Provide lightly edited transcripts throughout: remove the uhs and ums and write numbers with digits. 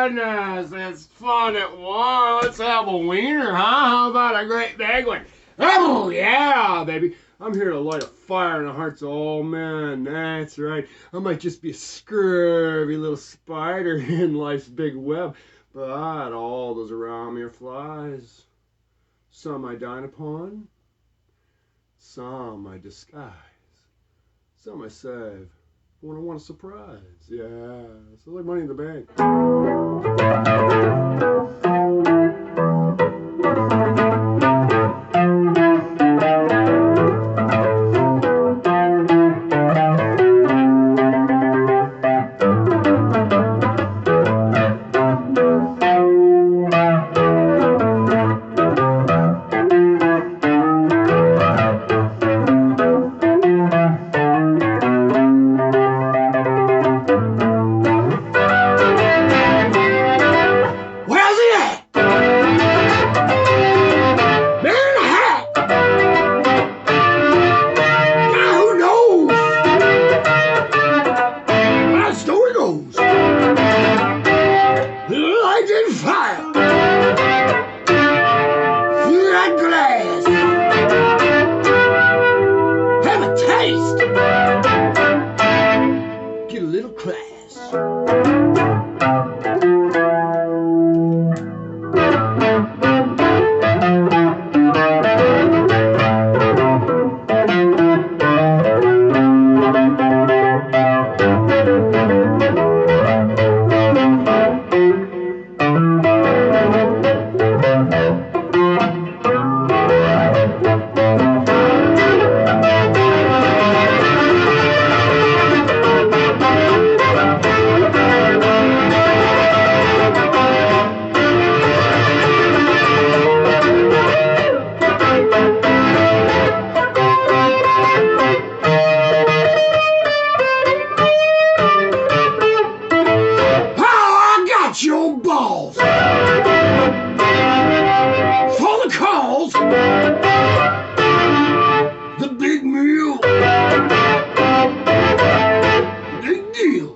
goodness, it's fun at one. Let's have a wiener, huh? How about a great big one? Oh, yeah, baby. I'm here to light a fire in the hearts of all men. That's right. I might just be a scurvy little spider in life's big web, but all those around me are flies. Some I dine upon, some I disguise, some I save when I want a surprise. Yeah, so like Money in the Bank. Get a little class. Your balls for the calls, the big meal, big deal.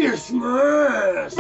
Christmas!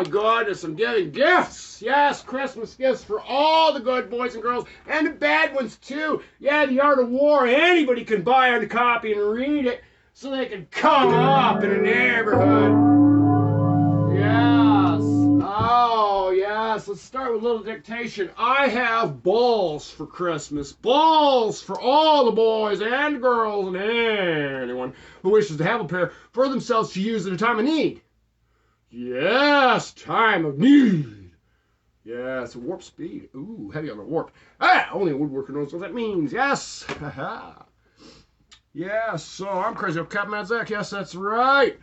my goodness, I'm giving gifts. Yes, Christmas gifts for all the good boys and girls and the bad ones too. Yeah, The Art of War. Anybody can buy a copy and read it so they can come up in a neighborhood. Yes. Oh, yes. Let's start with a little dictation. I have balls for Christmas. Balls for all the boys and girls and anyone who wishes to have a pair for themselves to use at a time of need. Yes, time of need. Yes, warp speed. Ooh, heavy on the warp. Ah, only a woodworker knows what that means. Yes. Haha. Yes, so I'm crazy old Captain Zack. Yes, that's right.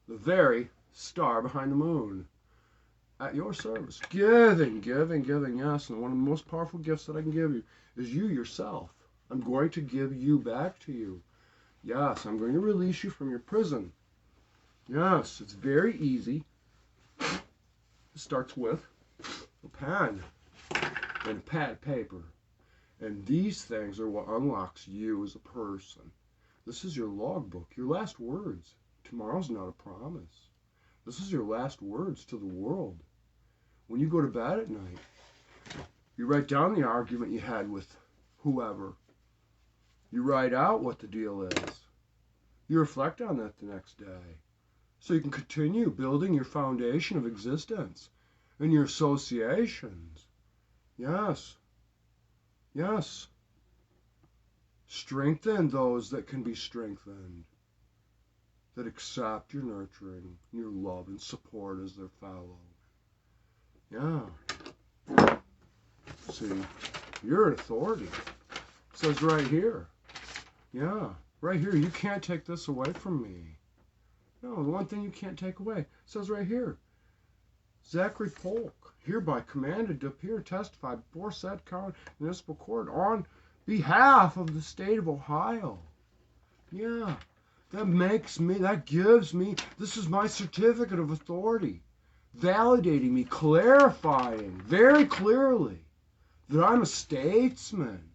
The very star behind the moon. At your service. Giving, yes. And one of the most powerful gifts that I can give you is you yourself. I'm going to give you back to you. Yes, I'm going to release you from your prison. Yes, it's very easy. It starts with a pen and a pad of paper. And these things are what unlocks you as a person. This is your logbook, your last words. Tomorrow's not a promise. This is your last words to the world. When you go to bed at night, you write down the argument you had with whoever. You write out what the deal is. You reflect on that the next day. So you can continue building your foundation of existence and your associations. Yes. Yes. Strengthen those that can be strengthened, that accept your nurturing, your love and support as their fellow. Yeah. See, you're an authority. It says right here. Yeah, right here. You can't take this away from me. No, the one thing you can't take away. It says right here. Zachary Polk, hereby commanded to appear and testify before said county municipal court on behalf of the state of Ohio. Yeah, that gives me, this is my certificate of authority, validating me, clarifying very clearly that I'm a statesman.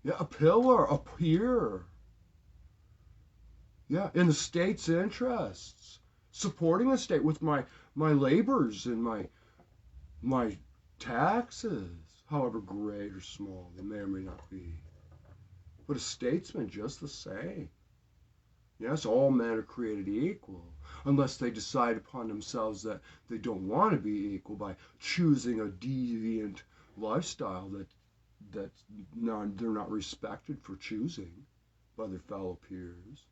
Yeah, a pillar, a peer. Yeah, in the state's interests, supporting the state with my labors and my taxes, however great or small they may or may not be. But a statesman just the same. Yes, all men are created equal, unless they decide upon themselves that they don't want to be equal by choosing a deviant lifestyle that they're not respected for choosing by their fellow peers.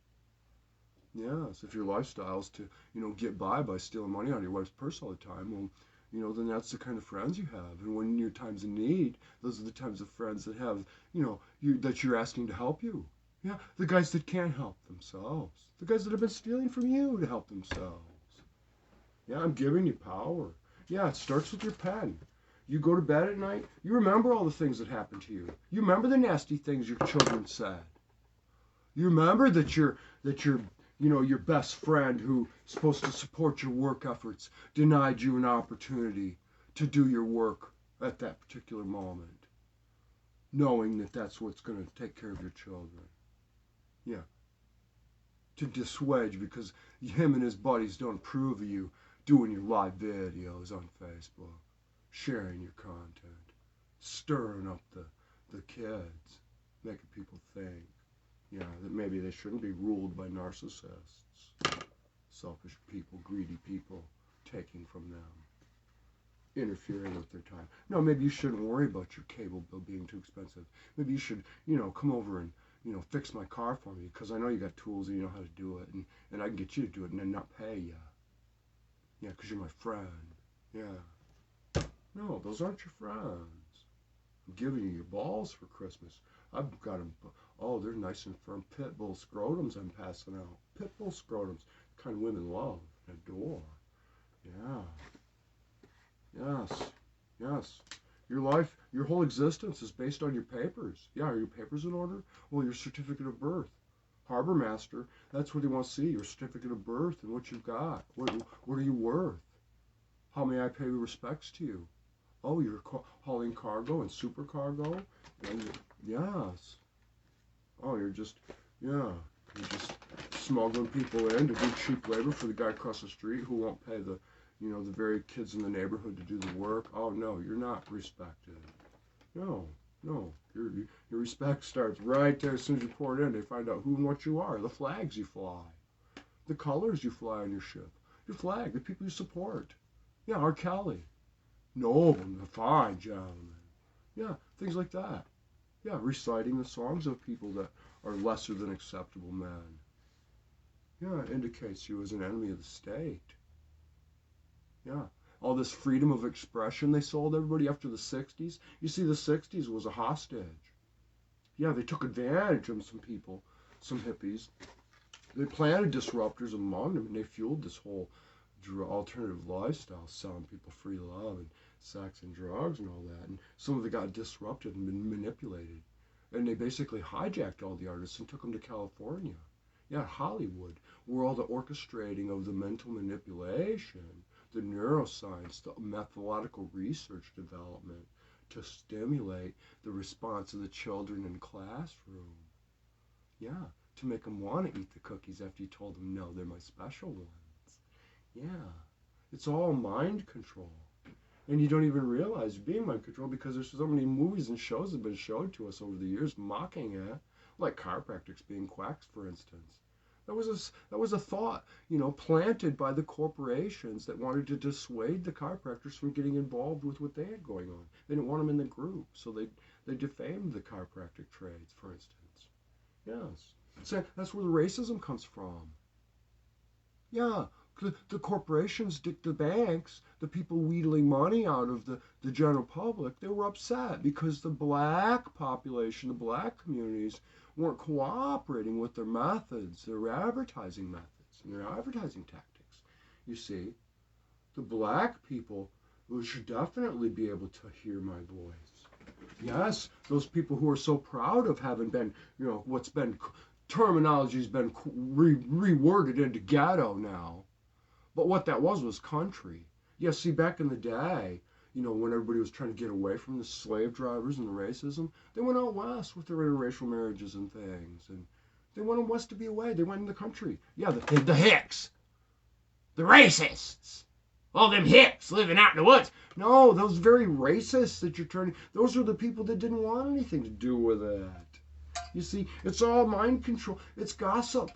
Yes, if your lifestyle is to, get by stealing money out of your wife's purse all the time, well, then that's the kind of friends you have. And when you're times of need, those are the types of friends that have, that you're asking to help you. Yeah, the guys that can't help themselves. The guys that have been stealing from you to help themselves. Yeah, I'm giving you power. Yeah, it starts with your pen. You go to bed at night, you remember all the things that happened to you. You remember the nasty things your children said. You remember that your best friend who's supposed to support your work efforts denied you an opportunity to do your work at that particular moment, knowing that that's what's going to take care of your children. Yeah. To dissuade you because him and his buddies don't approve of you doing your live videos on Facebook, sharing your content, stirring up the kids, making people think. Yeah, that maybe they shouldn't be ruled by narcissists, selfish people, greedy people, taking from them, interfering with their time. No, maybe you shouldn't worry about your cable bill being too expensive. Maybe you should, come over and, fix my car for me because I know you got tools and you know how to do it, and I can get you to do it and then not pay you. Yeah, because you're my friend. Yeah. No, those aren't your friends. I'm giving you your balls for Christmas. I've got them. Oh, they're nice and firm. Pit bull scrotums I'm passing out. Pit bull scrotums. The kind women love and adore. Yeah. Yes. Yes. Your life, your whole existence is based on your papers. Yeah, are your papers in order? Well, your certificate of birth. Harbor master, that's what they want to see. Your certificate of birth and what you've got. What are you worth? How may I pay respects to you? Oh, you're hauling cargo and supercargo? Yes. Oh, you're just smuggling people in to do cheap labor for the guy across the street who won't pay the, the very kids in the neighborhood to do the work. Oh no, you're not respected. No, no. Your respect starts right there as soon as you pour it in. They find out who and what you are, the flags you fly, the colors you fly on your ship, your flag, the people you support. Yeah, R. Kelly. Noble, fine gentlemen. Yeah, things like that. Yeah, reciting the songs of people that are lesser than acceptable men. Yeah, it indicates you as an enemy of the state. Yeah. All this freedom of expression they sold everybody after the 60s. You see, the 60s was a hostage. Yeah, they took advantage of some people, some hippies. They planted disruptors among them, and they fueled this whole alternative lifestyle, selling people free love and sex and drugs and all that. And some of it got disrupted and manipulated. And they basically hijacked all the artists and took them to California. Yeah, Hollywood, where all the orchestrating of the mental manipulation, the neuroscience, the methodological research development to stimulate the response of the children in the classroom. Yeah, to make them want to eat the cookies after you told them, no, they're my special ones. Yeah, it's all mind control. And you don't even realize being mind control because there's so many movies and shows that have been showed to us over the years mocking it, like chiropractics being quacks, for instance. That was a thought, planted by the corporations that wanted to dissuade the chiropractors from getting involved with what they had going on. They didn't want them in the group, so they defamed the chiropractic trades, for instance. Yes. So that's where the racism comes from. Yeah. The corporations, the banks, the people wheedling money out of the general public, they were upset because the black population, the black communities, weren't cooperating with their methods, their advertising methods, and their advertising tactics. You see, the black people should definitely be able to hear my voice. Yes, those people who are so proud of having been, what's been, terminology's been reworded into ghetto now. But what that was country. Yeah, see, back in the day, when everybody was trying to get away from the slave drivers and the racism, they went out west with their interracial marriages and things. And they went west to be away. They went in the country. Yeah, the hicks. The racists. All them hicks living out in the woods. No, those very racists that you're turning, those are the people that didn't want anything to do with it. You see, it's all mind control. It's gossip.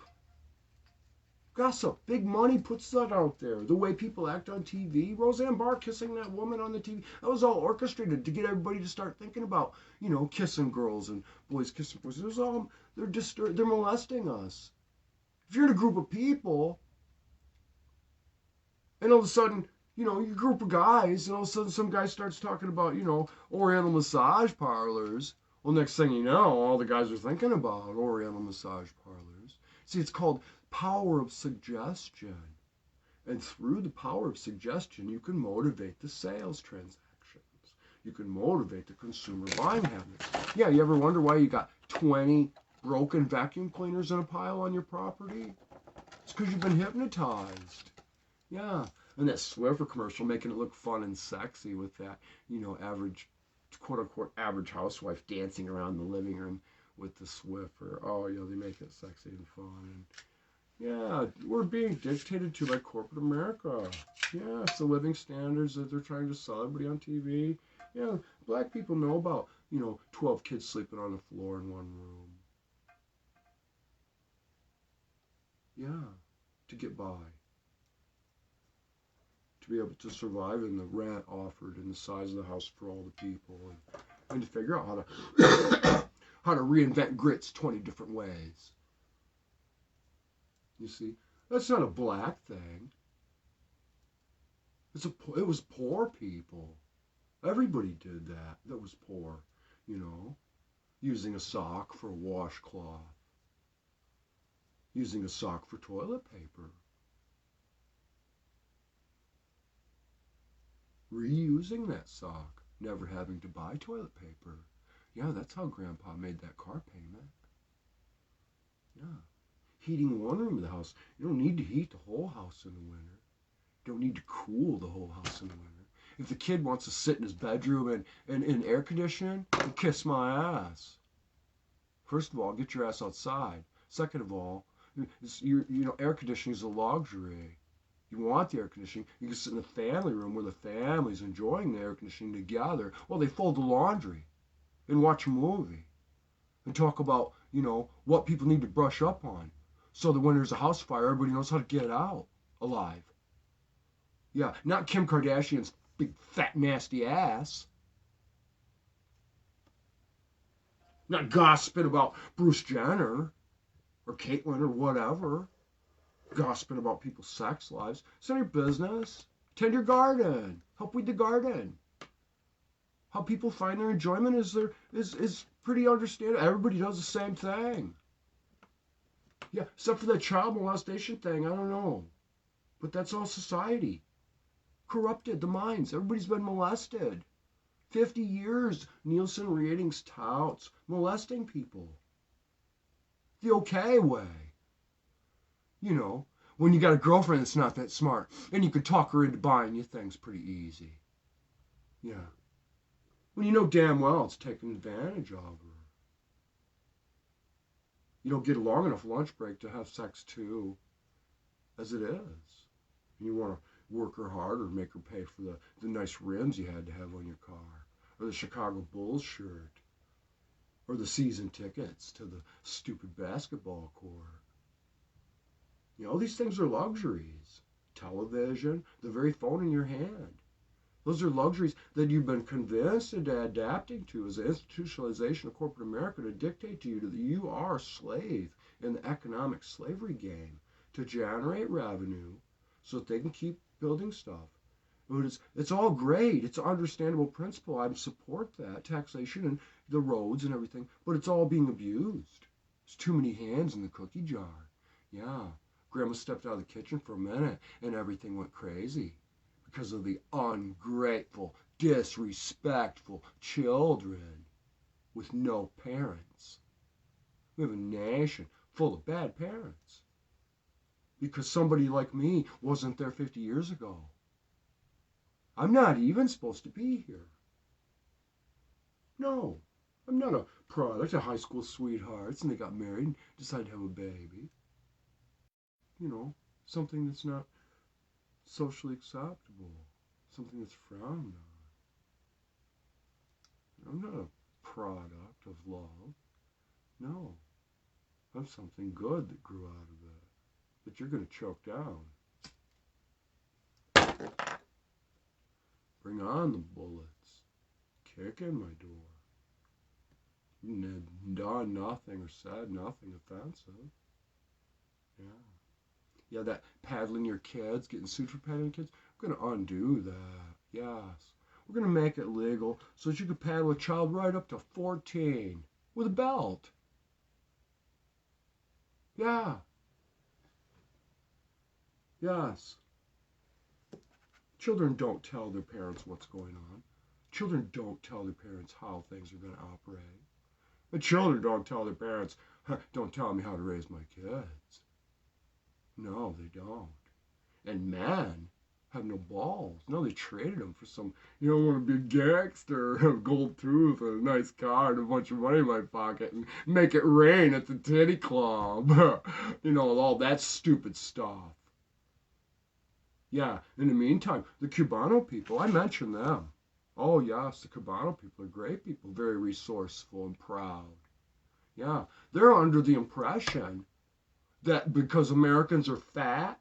Gossip. Big money puts that out there. The way people act on TV. Roseanne Barr kissing that woman on the TV. That was all orchestrated to get everybody to start thinking about, kissing girls and boys kissing boys. It was all, they're molesting us. If you're in a group of people, and all of a sudden, your group of guys, and all of a sudden some guy starts talking about, Oriental massage parlors. Well, next thing you know, all the guys are thinking about Oriental massage parlors. See, it's called power of suggestion. And through the power of suggestion, you can motivate the sales transactions. You can motivate the consumer buying habits. Yeah, you ever wonder why you got 20 broken vacuum cleaners in a pile on your property? It's because you've been hypnotized. Yeah, and that Swiffer commercial making it look fun and sexy with that, average, quote-unquote, average housewife dancing around the living room with the Swiffer. Oh, they make it sexy and fun. And yeah, we're being dictated to by corporate America. Yeah, it's the living standards that they're trying to sell everybody on TV. Yeah, black people know about, 12 kids sleeping on the floor in one room. Yeah, to get by. To be able to survive in the rent offered and the size of the house for all the people. And to figure out how to reinvent grits 20 different ways. You see, that's not a black thing. It was poor people. Everybody did that was poor, using a sock for a washcloth, using a sock for toilet paper, reusing that sock, never having to buy toilet paper. Yeah, that's how Grandpa made that car payment. Yeah. Heating one room of the house. You don't need to heat the whole house in the winter. You don't need to cool the whole house in the winter. If the kid wants to sit in his bedroom and in air conditioning, then kiss my ass. First of all, get your ass outside. Second of all, Air conditioning is a luxury. You want the air conditioning. You can sit in the family room where the family's enjoying the air conditioning together while they fold the laundry and watch a movie and talk about, what people need to brush up on so that when there's a house fire, everybody knows how to get out alive. Yeah, not Kim Kardashian's big, fat, nasty ass. Not gossiping about Bruce Jenner or Caitlyn or whatever. Gossiping about people's sex lives. It's none of your business. Tend your garden. Help weed the garden. How people find their enjoyment is pretty understandable. Everybody does the same thing. Yeah, except for that child molestation thing, I don't know. But that's all society. Corrupted, the minds. Everybody's been molested. 50 years, Nielsen ratings touts molesting people. The okay way. When you got a girlfriend that's not that smart, and you can talk her into buying you things pretty easy. Yeah. When you know damn well it's taking advantage of her. You don't get a long enough lunch break to have sex too, as it is. And you want to work her harder, make her pay for the nice rims you had to have on your car, or the Chicago Bulls shirt, or the season tickets to the stupid basketball court. These things are luxuries. Television, the very phone in your hand. Those are luxuries that you've been convinced into adapting to as an institutionalization of corporate America to dictate to you that you are a slave in the economic slavery game to generate revenue so that they can keep building stuff. But it's all great. It's an understandable principle. I support that, taxation and the roads and everything, but it's all being abused. There's too many hands in the cookie jar. Yeah. Grandma stepped out of the kitchen for a minute and everything went crazy because of the ungrateful, disrespectful children with no parents. We have a nation full of bad parents because somebody like me wasn't there 50 years ago. I'm not even supposed to be here. No, I'm not a product of high school sweethearts and they got married and decided to have a baby. Something that's not socially acceptable, something that's frowned on. I'm not a product of love. No, I'm something good that grew out of it, that you're going to choke down. Bring on the bullets. Kick in my door. Done nothing or said nothing offensive. Yeah. Yeah, that paddling your kids, getting sued for paddling kids, we're going to undo that. Yes. We're going to make it legal so that you can paddle a child right up to 14 with a belt. Yeah. Yes. Children don't tell their parents what's going on. Children don't tell their parents how things are going to operate. The children don't tell their parents, don't tell me how to raise my kids. No, they don't. And men have no balls. No, they traded them for some, I want to be a gangster, have gold tooth, and a nice car, and a bunch of money in my pocket, and make it rain at the titty club. All that stupid stuff. Yeah, in the meantime, the Cubano people, I mentioned them. Oh, yes, the Cubano people are great people, very resourceful and proud. Yeah, they're under the impression that because Americans are fat,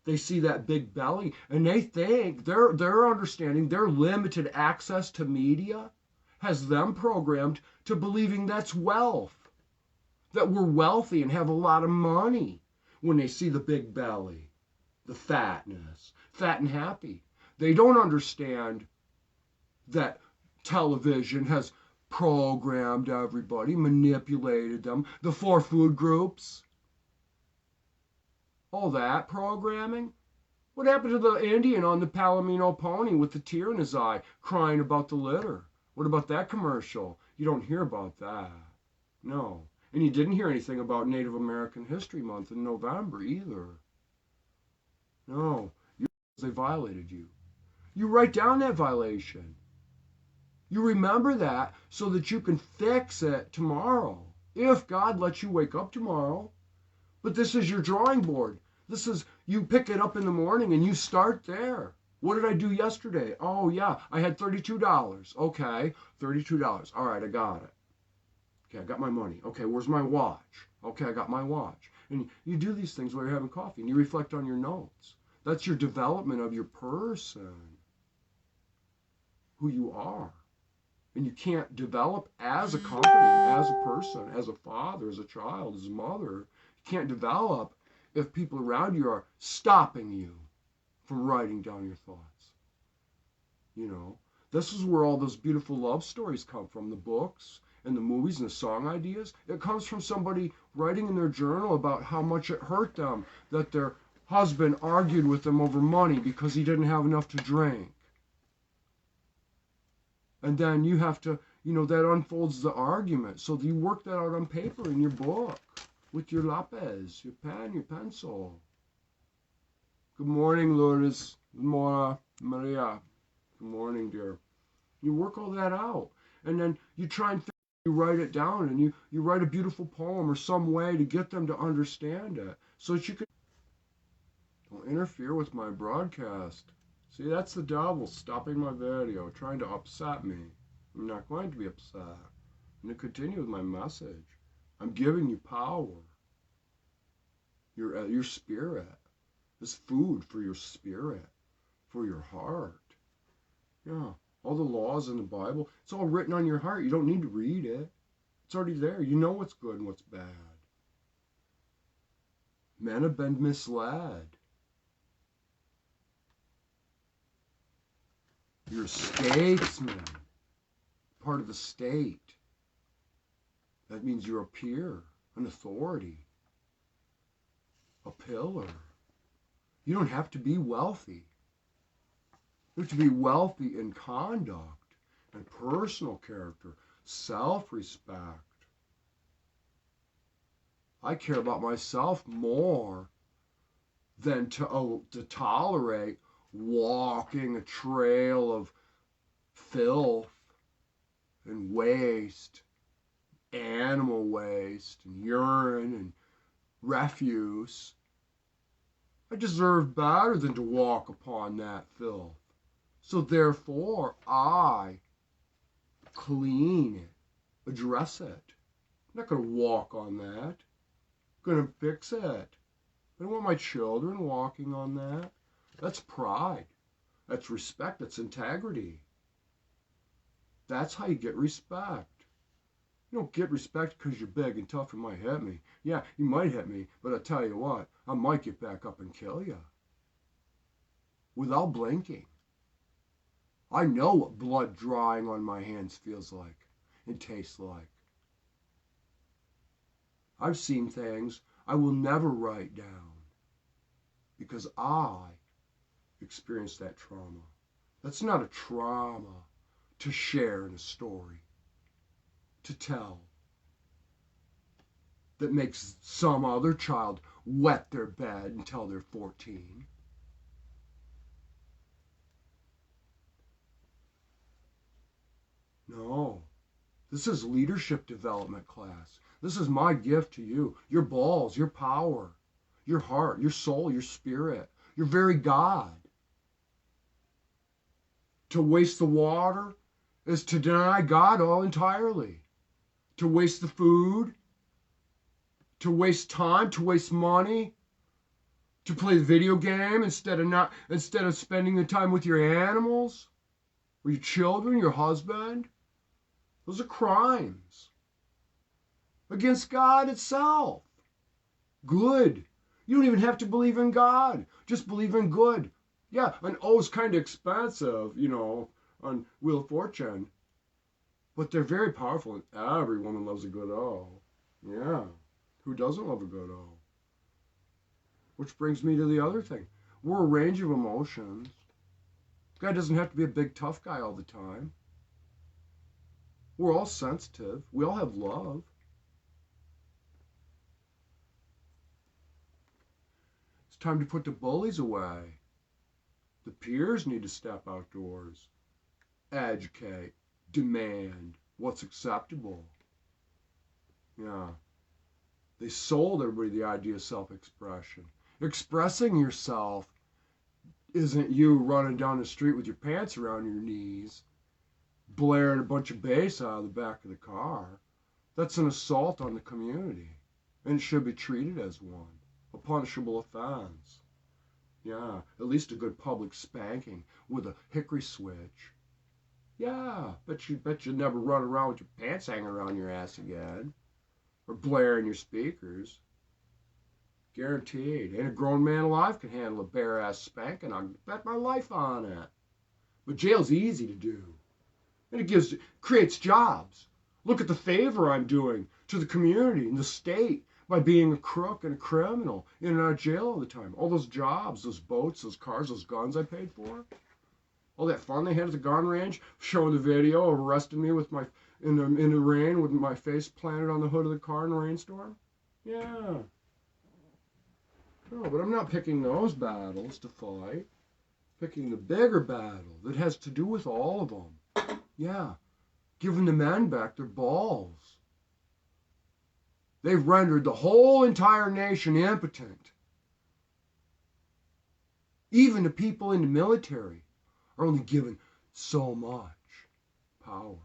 they see that big belly, and they think their understanding, their limited access to media has them programmed to believing that's wealth, that we're wealthy and have a lot of money when they see the big belly, the fatness, fat and happy. They don't understand that television has programmed everybody, manipulated them, the 4 food groups. All that programming? What happened to the Indian on the Palomino pony with the tear in his eye crying about the litter? What about that commercial? You don't hear about that. No. And you didn't hear anything about Native American History Month in November either. No. They violated you. You write down that violation. You remember that so that you can fix it tomorrow. If God lets you wake up tomorrow, But this is your drawing board. This is, you pick it up in the morning and you start there. What did I do yesterday? Oh, yeah, I had $32. Okay, $32. All right, I got it. Okay, I got my money. Okay, where's my watch? Okay, I got my watch. And you do these things while you're having coffee and you reflect on your notes. That's your development of your person, who you are. And you can't develop as a company, as a person, as a father, as a child, as a mother. You can't develop if people around you are stopping you from writing down your thoughts. You know, this is where all those beautiful love stories come from, the books and the movies and the song ideas. It comes from somebody writing in their journal about how much it hurt them that their husband argued with them over money because he didn't have enough to drink. And then you have to, that unfolds the argument. So you work that out on paper in your book with your lapis, your pen, your pencil. Good morning, Lourdes. Good morning, Maria. Good morning, dear. You work all that out. And then you try and you write it down, and you write a beautiful poem or some way to get them to understand it. So that you can... Don't interfere with my broadcast. See, that's the devil stopping my video, trying to upset me. I'm not going to be upset. I'm going to continue with my message. I'm giving you power. Your spirit is food for your spirit, for your heart. Yeah, all the laws in the Bible, it's all written on your heart. You don't need to read it. It's already there. You know what's good and what's bad. Men have been misled. You're a statesman, part of the state. That means you're a peer, an authority, a pillar. You don't have to be wealthy. You have to be wealthy in conduct and personal character, self-respect. I care about myself more than to tolerate walking a trail of filth and waste, animal waste and urine and refuse. I deserve better than to walk upon that filth. So therefore, I clean it, address it. I'm not going to walk on that. I'm going to fix it. I don't want my children walking on that. That's pride. That's respect. That's integrity. That's how you get respect. You don't get respect because you're big and tough and might hit me. Yeah, you might hit me, but I tell you what, I might get back up and kill you. Without blinking. I know what blood drying on my hands feels like and tastes like. I've seen things I will never write down because I experienced that trauma. That's not a trauma to share in a story, to tell, that makes some other child wet their bed until they're 14. No, this is leadership development class. This is my gift to you. Your balls, your power, your heart, your soul, your spirit, your very God. To waste the water is to deny God all entirely. To waste the food, to waste time, to waste money, to play the video game instead of spending the time with your animals, or your children, your husband. Those are crimes against God itself. Good. You don't even have to believe in God. Just believe in good. Yeah, an O is kind of expensive, on Wheel of Fortune. But they're very powerful, and every woman loves a good O. Yeah. Who doesn't love a good O? Which brings me to the other thing. We're a range of emotions. Guy doesn't have to be a big, tough guy all the time. We're all sensitive. We all have love. It's time to put the bullies away. The peers need to step outdoors. Educate. Demand what's acceptable. Yeah. They sold everybody the idea of self-expression. Expressing yourself isn't you running down the street with your pants around your knees, blaring a bunch of bass out of the back of the car. That's an assault on the community, and it should be treated as one, a punishable offense. Yeah, at least a good public spanking with a hickory switch. Yeah, bet you never run around with your pants hanging around your ass again, or blaring your speakers. Guaranteed. Ain't a grown man alive can handle a bare-ass spanking. I bet my life on it. But jail's easy to do. And it creates jobs. Look at the favor I'm doing to the community and the state by being a crook and a criminal in and out of jail all the time. All those jobs, those boats, those cars, those guns I paid for. All that fun they had at the gun range, showing the video of arresting me with my in the rain with my face planted on the hood of the car in a rainstorm. Yeah. No, but I'm not picking those battles to fight. Picking the bigger battle that has to do with all of them. Yeah, giving the men back their balls. They've rendered the whole entire nation impotent. Even the people in the military are only given so much power.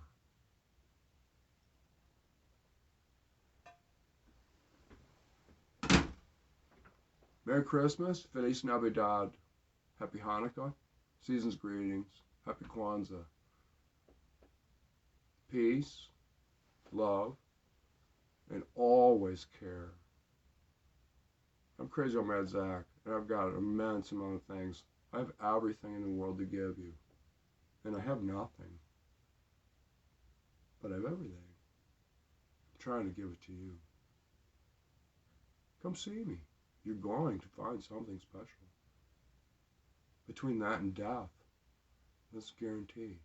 Merry Christmas, Feliz Navidad, Happy Hanukkah, season's greetings, Happy Kwanzaa. Peace, love, and always care. I'm crazy old man Zack, and I've got an immense amount of things. I have everything in the world to give you, and I have nothing, but I have everything. I'm trying to give it to you. Come see me. You're going to find something special. Between that and death, that's guaranteed.